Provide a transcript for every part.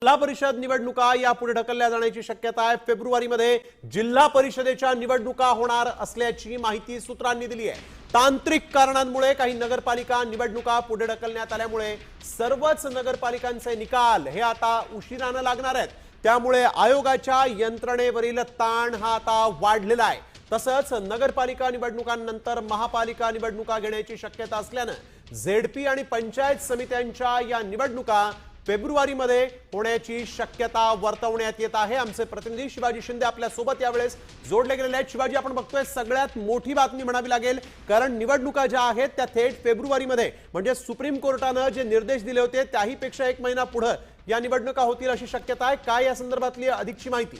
जिल्हा परिषद निवडणुका यापुढे ढकलल्या जाण्याची शक्यता आहे। फेब्रुवारीमध्ये जिल्हा परिषदेच्या निवडणुका होणार असल्याची माहिती सूत्रांनी दिली आहे। तांत्रिक कारणांमुळे काही नगरपालिका निवडणुका पुढे ढकलण्यात आल्यामुळे सर्वच नगरपालिकांचे निकाल हे आता उशिराने लागणार आहेत। त्यामुळे आयोगाच्या यंत्रणेवरील ताण हा आता वाढलेला आहे। तसंच नगरपालिका निवडणुकांनंतर महापालिका निवडणुका घेण्याची शक्यता असल्याने झेडपी आणि पंचायत समित्यांच्या या निवडणुका फेब्रुवारीमध्ये होण्याची शक्यता वर्तवण्यात येत आहे। आमचे प्रतिनिधी शिवाजी शिंदे आपल्या सोबत यावेळेस जोडले गेलेले आहेत। शिवाजी, आपण बघतोय सगळ्यात मोठी बातमी म्हणावी लागेल, कारण निवडणुका ज्या आहेत त्या थेट फेब्रुवारीमध्ये म्हणजे सुप्रीम कोर्टाने जे निर्देश दिले होते त्याही पेक्षा एक महिना पुढे या निवडणुका होतील अशी शक्यता आहे। काय या संदर्भातली अधिकची माहिती?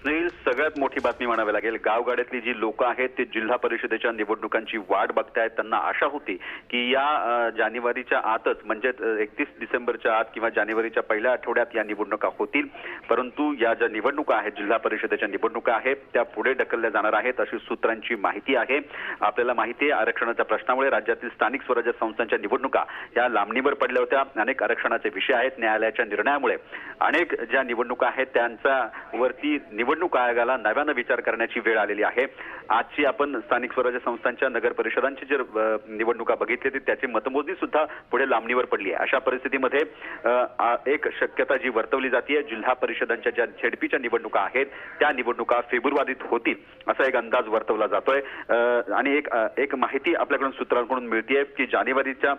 स्नेहिल, सगळ्यात मोठी बातमी म्हणावी लागेल, गावगाड्यातली जी लोक आहेत ते जिल्हा परिषदेच्या निवडणुकांची वाट बघतायत। त्यांना आशा होती की या जानेवारीच्या आतच म्हणजे 31 डिसेंबरच्या आत किंवा जानेवारीच्या पहिल्या आठवड्यात या निवडणुका होतील, परंतु या ज्या निवडणुका आहेत जिल्हा परिषदेच्या निवडणुका आहेत त्या पुढे ढकलल्या जाणार आहेत अशी सूत्रांची माहिती आहे। आपल्याला माहिती आहे, आरक्षणाच्या प्रश्नामुळे राज्यातील स्थानिक स्वराज्य संस्थांच्या निवडणुका या लांबणीवर पडल्या होत्या। अनेक आरक्षणाचे विषय आहेत। न्यायालयाच्या निर्णयामुळे अनेक ज्या निवडणुका आहेत त्यांचा वरती निवडणूक आयोगाला नव्याने विचार करण्याची वेळ आलेली आहे। आजची आपण स्थानिक स्वराज्य संस्थांच्या नगर परिषदांची जे निवडणुका बघितली त्याची मतमोजणी सुद्धा पुढे लांबणीवर पडली आहे। अशा परिस्थितीमध्ये एक शक्यता जी वर्तवली जाते, जिल्हा परिषदांच्या ज्या झेडपीच्या निवडणुका आहेत त्या निवडणुका फेब्रुवारीत होतील असा एक अंदाज वर्तवला जातोय। आणि एक माहिती आपल्याकडून सूत्रांकडून मिळतेय की जानेवारीच्या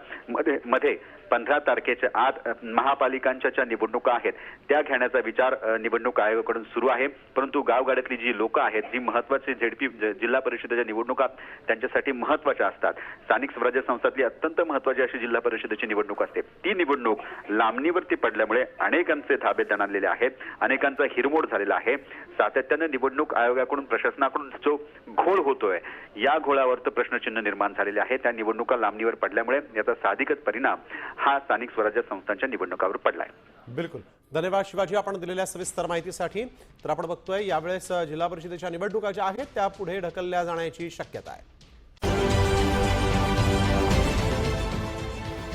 मध्ये 15 तारखेच्या आत महापालिकांच्या ज्या निवडणुका आहेत त्या घेण्याचा विचार निवडणूक आयोगाकडून सुरू आहे। परंतु गावगाड्यातली जी लोक आहेत जी महत्त्वाची झेडपी जिल्हा परिषदेच्या निवडणुका त्यांच्यासाठी महत्त्वाच्या असतात, स्थानिक स्वराज्य संस्थांतली अत्यंत महत्त्वाची अशी जिल्हा परिषदेची निवडणूक असते, ती निवडणूक लांबणीवरती पडल्यामुळे अनेकांचे धाबे दणाणलेले आहेत, अनेकांचा हिरमोड झालेला आहे। सातत्याने निवडणूक आयोगाकडून प्रशासनाकडून जो घोळ होतोय या घोळावर प्रश्नचिन्ह निर्माण झालेले आहे। त्या निवडणुका लांबणीवर पडल्यामुळे याचा साहजिकच परिणाम हा स्थानिक स्वराज्य संस्थांच्या निवडणुकावर पडलाय। बिलकुल, धन्यवाद शिवाजी आपण दिलेल्या सविस्तर माहितीसाठी। तर आपण बघतोय यावेळेस जिल्हा परिषदेच्या निवडणुका ज्या आहेत त्या पुढे ढकलल्या जाण्याची शक्यता आहे।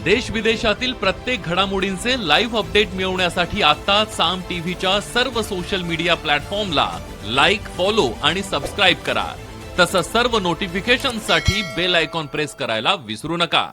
देश विदेशातील प्रत्येक घडामोडींचे लाईव्ह अपडेट मिळवण्यासाठी आता साम टीव्हीच्या सर्व सोशल मीडिया प्लॅटफॉर्मला लाईक, फॉलो आणि सबस्क्राईब करा। तसंच सर्व नोटिफिकेशनसाठी बेल आयकॉन प्रेस करायला विसरू नका।